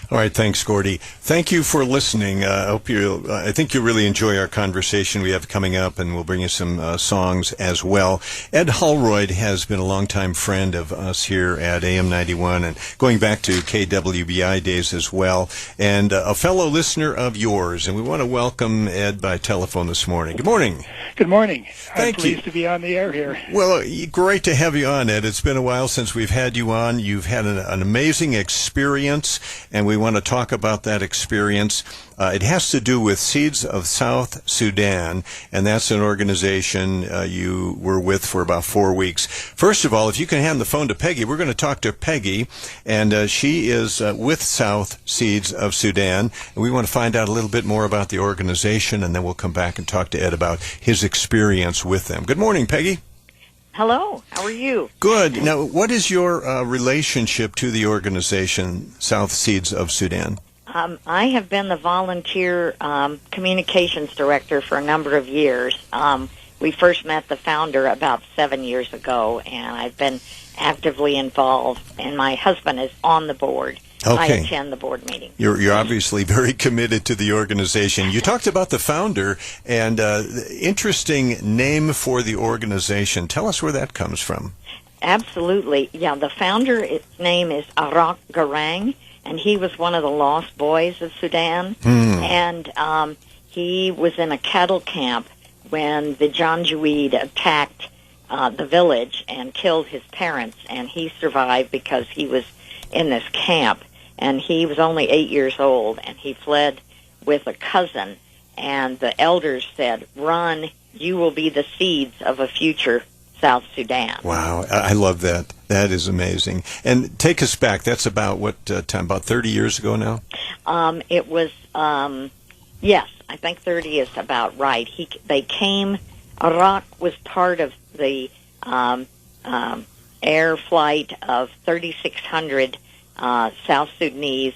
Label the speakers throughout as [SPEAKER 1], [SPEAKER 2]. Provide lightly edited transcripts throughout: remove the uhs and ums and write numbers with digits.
[SPEAKER 1] All right, thanks, Gordy. Thank you for listening. I think you'll really enjoy our conversation we have coming up, and we'll bring you some songs as well. Ed Holroyd has been a longtime friend of us here at AM91, and going back to KWBI days as well, and a fellow listener of yours. And we want to welcome Ed by telephone this morning. Good morning.
[SPEAKER 2] Good morning. I'm
[SPEAKER 1] Thank you.
[SPEAKER 2] pleased to be on the air here.
[SPEAKER 1] Well, great to have you on, Ed. It's been a while since we've had you on. You've had an amazing experience, and we want to talk about that experience. It has to do with Seeds of South Sudan, and that's an organization you were with for about 4 weeks. First of all, if you can hand the phone to Peggy, we're going to talk to Peggy, and she is with South Seeds of Sudan, and we want to find out a little bit more about the organization, and then we'll come back and talk to Ed about his experience with them. Good morning, Peggy.
[SPEAKER 3] Hello, how are you?
[SPEAKER 1] Good. Now, what is your relationship to the organization, South Seeds of Sudan?
[SPEAKER 3] I have been the volunteer communications director for a number of years. We first met the founder about 7 years ago, and I've been actively involved, and my husband is on the board.
[SPEAKER 1] Okay.
[SPEAKER 3] I attend the board meeting.
[SPEAKER 1] You're obviously very committed to the organization. You talked about the founder, and interesting name for the organization. Tell us where that comes from.
[SPEAKER 3] Absolutely. Yeah, the founder, his name is Arok Garang, and he was one of the lost boys of Sudan. And he was in a cattle camp when the Janjaweed attacked the village and killed his parents, and he survived because he was in this camp. And he was only 8 years old, and he fled with a cousin, and the elders said, "Run, you will be the seeds of a future South Sudan."
[SPEAKER 1] Wow, I love that. That is amazing. And take us back. That's about what time? About 30 years ago now?
[SPEAKER 3] It was, yes, I think 30 is about right. They came, Iraq was part of the air flight of 3,600 South Sudanese,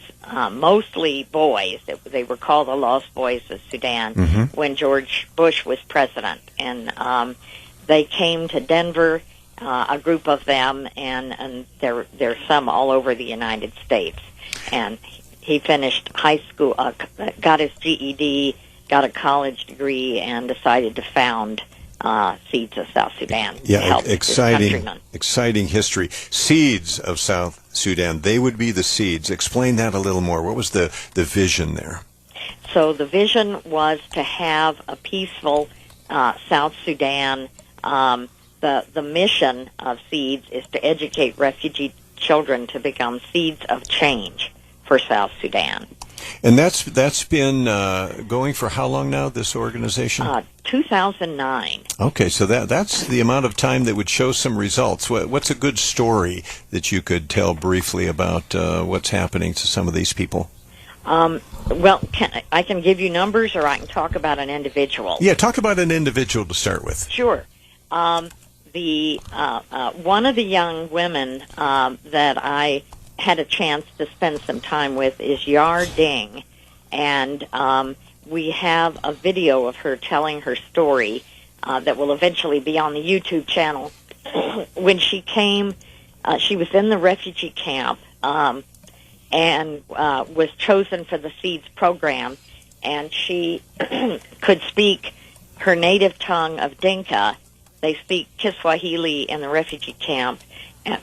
[SPEAKER 3] mostly boys. They were called the Lost Boys of Sudan when George Bush was president. And they came to Denver, a group of them, and there's some all over the United States. And he finished high school, got his GED, got a college degree, and decided to found Seeds of South Sudan.
[SPEAKER 1] Yeah, exciting history. Seeds of South Sudan. They would be the seeds. Explain that a little more. What was the vision there?
[SPEAKER 3] So the vision was to have a peaceful South Sudan. The mission of Seeds is to educate refugee children to become seeds of change for South Sudan.
[SPEAKER 1] And that's been going for how long now, this organization?
[SPEAKER 3] 2009.
[SPEAKER 1] Okay, so that's the amount of time that would show some results. What's a good story that you could tell briefly about what's happening to some of these people?
[SPEAKER 3] Well, I can give you numbers, or I can talk about an individual.
[SPEAKER 1] Yeah, talk about an individual to start with.
[SPEAKER 3] Sure. The one of the young women that I had a chance to spend some time with is Yar Deng, and we have a video of her telling her story that will eventually be on the YouTube channel. When she came, she was in the refugee camp and was chosen for the Seeds program, and she could speak her native tongue of Dinka. They speak Kiswahili in the refugee camp,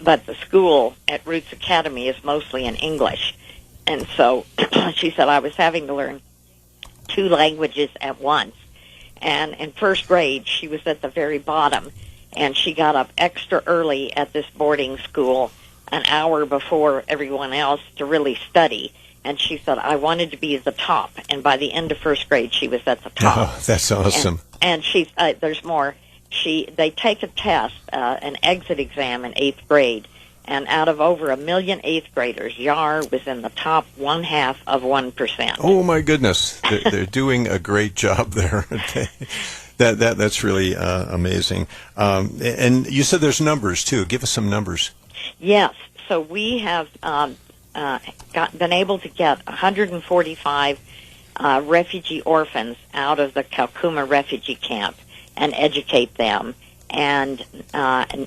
[SPEAKER 3] but the school at Roots Academy is mostly in English. And so she said, I was having to learn 2 languages at once. And in first grade, she was at the very bottom, and she got up extra early at this boarding school an hour before everyone else to really study. And she said, I wanted to be at the top. And by the end of first grade, she was at the top.
[SPEAKER 1] Oh, that's awesome.
[SPEAKER 3] And she's, there's more. They take a test, an exit exam in 8th grade, and out of over 1 million 8th graders, Yar was in the top 0.5%.
[SPEAKER 1] Oh my goodness, they're doing a great job there. That's really amazing. And you said there's numbers too. Give us some numbers.
[SPEAKER 3] Yes. So we have been able to get 145 refugee orphans out of the Kakuma refugee camp and educate them. And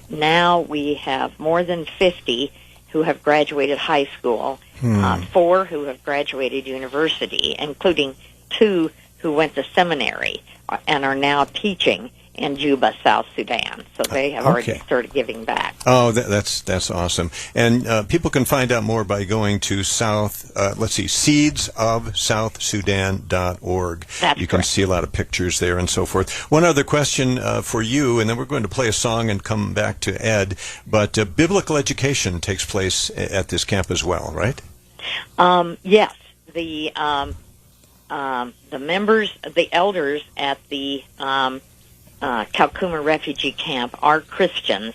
[SPEAKER 3] now we have more than 50 who have graduated high school, 4 who have graduated university, including 2 who went to seminary and are now teaching in Juba, South Sudan. So they have already started giving back.
[SPEAKER 1] Oh, that's awesome. And people can find out more by going to seedsofsouthsudan.org. You can see a lot of pictures there and so forth. One other question for you, and then we're going to play a song and come back to Ed. But biblical education takes place at this camp as well, right?
[SPEAKER 3] Yes. The members, the elders at the Kakuma refugee camp are Christians.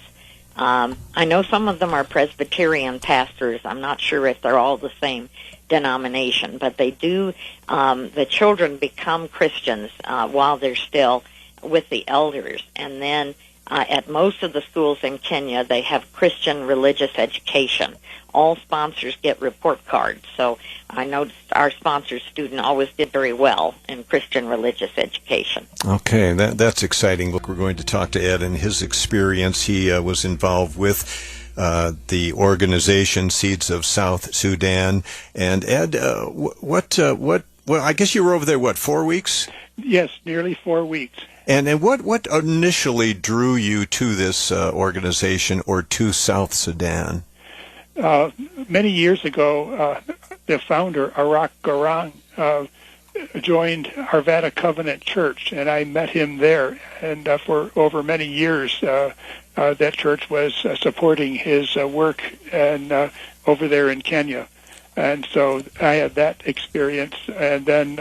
[SPEAKER 3] I know some of them are Presbyterian pastors. I'm not sure if they're all the same denomination, but they do. The children become Christians while they're still with the elders, and then at most of the schools in Kenya, they have Christian religious education. All sponsors get report cards, so I noticed our sponsor student always did very well in Christian religious education.
[SPEAKER 1] Okay, that's exciting. Look, we're going to talk to Ed and his experience. He was involved with the organization Seeds of South Sudan. And Ed, well, I guess you were over there, 4 weeks?
[SPEAKER 2] Yes, nearly 4 weeks.
[SPEAKER 1] And what initially drew you to this organization or to South Sudan?
[SPEAKER 2] Many years ago, the founder, Arok Garang, joined Arvada Covenant Church, and I met him there. And for over many years, that church was supporting his work and over there in Kenya. And so I had that experience, and then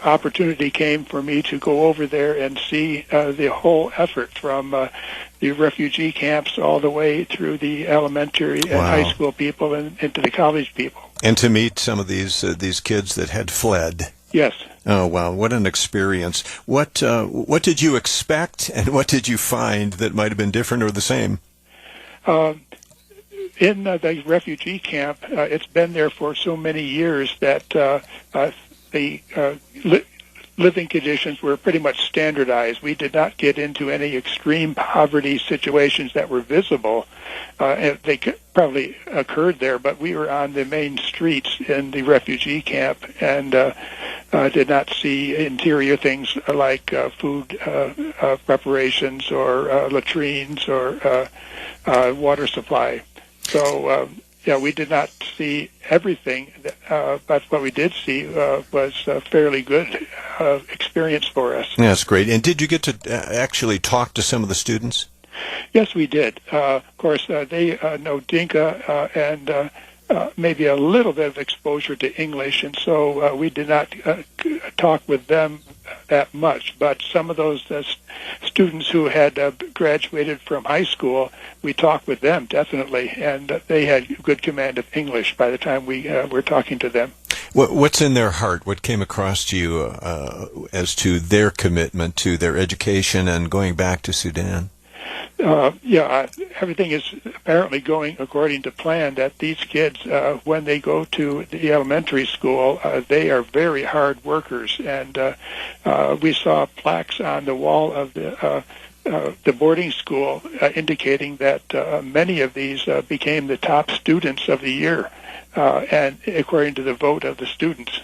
[SPEAKER 2] opportunity came for me to go over there and see the whole effort from the refugee camps all the way through the elementary and high school people and into the college people.
[SPEAKER 1] And to meet some of these kids that had fled.
[SPEAKER 2] Yes.
[SPEAKER 1] Oh, wow, what an experience. What did you expect, and what did you find that might have been different or the same?
[SPEAKER 2] In the refugee camp, it's been there for so many years that the living conditions were pretty much standardized. We did not get into any extreme poverty situations that were visible. They probably occurred there, but we were on the main streets in the refugee camp and did not see interior things like food preparations or latrines or water supply. So, we did not see everything, but what we did see was a fairly good experience for us.
[SPEAKER 1] Yeah, that's great. And did you get to actually talk to some of the students?
[SPEAKER 2] Yes, we did. Of course, they know Dinka and maybe a little bit of exposure to English, and so we did not talk with them that much. But some of those students who had graduated from high school, we talked with them definitely, and they had good command of English by the time we were talking to them.
[SPEAKER 1] What's in their heart? What came across to you as to their commitment to their education and going back to Sudan?
[SPEAKER 2] Everything is apparently going according to plan, that these kids, when they go to the elementary school, they are very hard workers. And we saw plaques on the wall of the boarding school indicating that many of these became the top students of the year, and according to the vote of the students.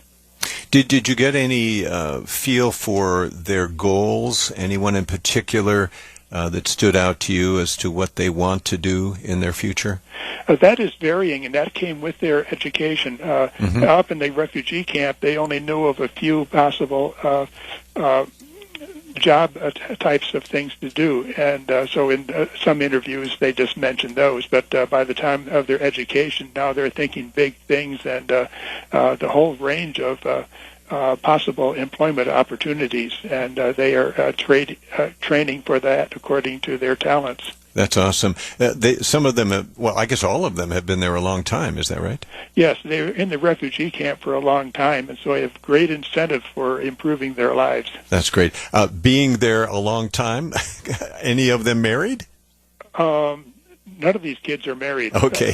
[SPEAKER 1] Did you get any feel for their goals? Anyone in particular that stood out to you as to what they want to do in their future?
[SPEAKER 2] That is varying, and that came with their education. Up in the refugee camp, they only knew of a few possible job types of things to do, and so in some interviews they just mentioned those, but by the time of their education, now they're thinking big things and the whole range of possible employment opportunities, and they are training for that according to their talents.
[SPEAKER 1] That's awesome. Some of them, I guess all of them have been there a long time. Is that right?
[SPEAKER 2] Yes, they're in the refugee camp for a long time, and so they have great incentive for improving their lives.
[SPEAKER 1] That's great. Being there a long time, any of them married?
[SPEAKER 2] None of these kids are married.
[SPEAKER 1] Okay.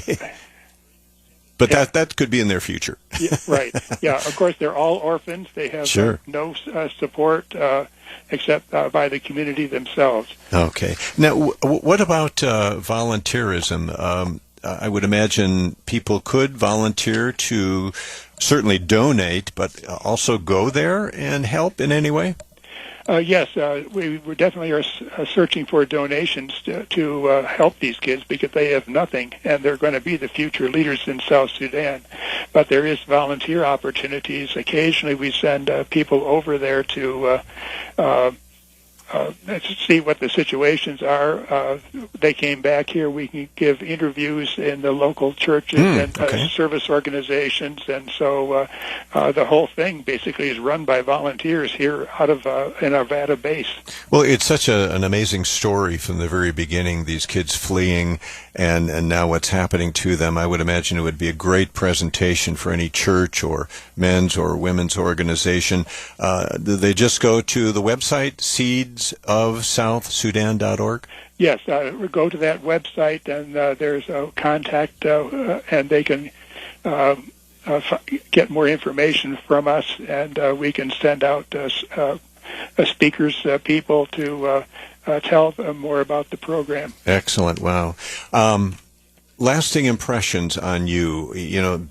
[SPEAKER 1] But that could be in their future.
[SPEAKER 2] Yeah, right. Yeah, of course, they're all orphans. They have no support except by the community themselves.
[SPEAKER 1] Okay. Now, what about volunteerism? I would imagine people could volunteer to certainly donate, but also go there and help in any way?
[SPEAKER 2] Yes, we definitely are searching for donations to help these kids because they have nothing, and they're going to be the future leaders in South Sudan. But there is volunteer opportunities. Occasionally we send people over there to see what the situations are. They came back here. We can give interviews in the local churches and service organizations, and so the whole thing basically is run by volunteers here out of an Arvada base.
[SPEAKER 1] Well, it's such an amazing story from the very beginning, these kids fleeing and now what's happening to them. I would imagine it would be a great presentation for any church or men's or women's organization. Do they just go to the website, seedsofsouthsudan.org?
[SPEAKER 2] Yes, go to that website, and there's a contact, and they can get more information from us, and we can send out speakers, people to tell them more about the program.
[SPEAKER 1] Excellent. Wow. Lasting impressions on you,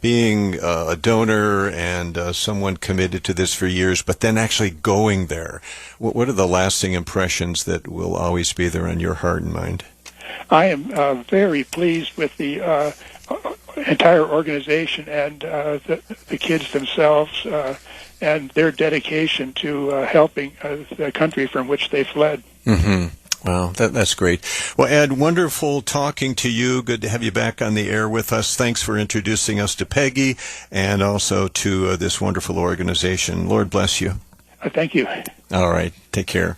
[SPEAKER 1] being a donor and someone committed to this for years, but then actually going there. What are the lasting impressions that will always be there on your heart and mind?
[SPEAKER 2] I am very pleased with the entire organization and the kids themselves and their dedication to helping the country from which they fled.
[SPEAKER 1] Mm-hmm. Well, that's great. Well, Ed, wonderful talking to you. Good to have you back on the air with us. Thanks for introducing us to Peggy and also to this wonderful organization. Lord bless you.
[SPEAKER 2] Thank you.
[SPEAKER 1] All right. Take care.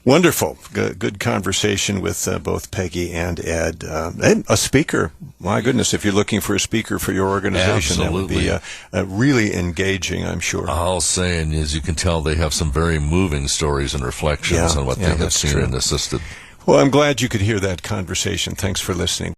[SPEAKER 1] Wonderful. Good conversation with both Peggy and Ed. And a speaker. My goodness, if you're looking for a speaker for your organization,
[SPEAKER 4] Absolutely.
[SPEAKER 1] That would be really engaging, I'm sure.
[SPEAKER 4] I'll say, and as you can tell, they have some very moving stories and reflections on what they have seen and assisted.
[SPEAKER 1] Well, I'm glad you could hear that conversation. Thanks for listening.